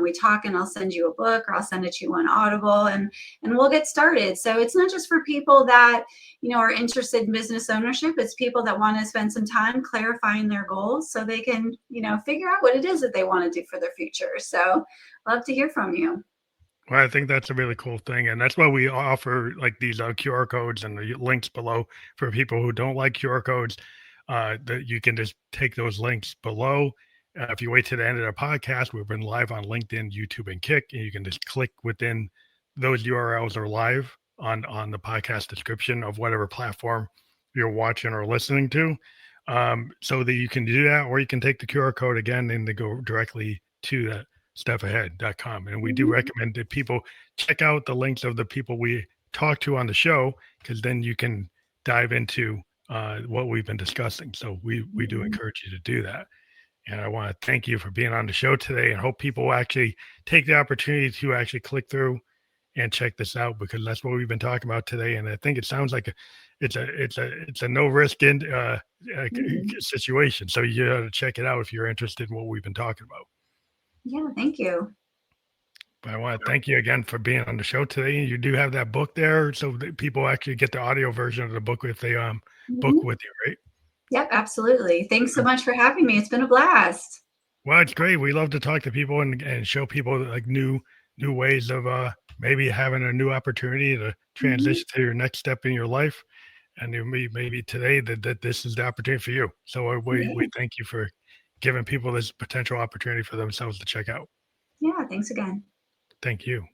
We talk and I'll send you a book or I'll send it to you on Audible and we'll get started. So it's not just for people that, are interested in business ownership. It's people that want to spend some time clarifying their goals so they can, figure out what it is that they want to do for their future. So love to hear from you. Well, I think that's a really cool thing, and that's why we offer like these QR codes and the links below for people who don't like QR codes. That you can just take those links below. If you wait to the end of the podcast, we've been live on LinkedIn, YouTube, and Kick, and you can just click within those URLs are live on the podcast description of whatever platform you're watching or listening to. So that you can do that, or you can take the QR code again and they go directly to that stepahead.com. And we do Mhm. recommend that people check out the links of the people we talk to on the show, because then you can dive into what we've been discussing. So we do Mhm. encourage you to do that. And I want to thank you for being on the show today and hope people will actually take the opportunity to actually click through and check this out because that's what we've been talking about today. And I think it sounds like it's a no risk in Mhm. situation. So you got to check it out if you're interested in what we've been talking about. Yeah, thank you. But I want to thank you again for being on the show today. You do have that book there, so that people actually get the audio version of the book if they book Mhm. with you, right? Yep, absolutely. Thanks so much for having me. It's been a blast. Well, it's great. We love to talk to people and show people like new ways of maybe having a new opportunity to Mhm. transition to your next step in your life. And maybe today that this is the opportunity for you. So we Yeah. thank you for giving people this potential opportunity for themselves to check out. Yeah, thanks again. Thank you.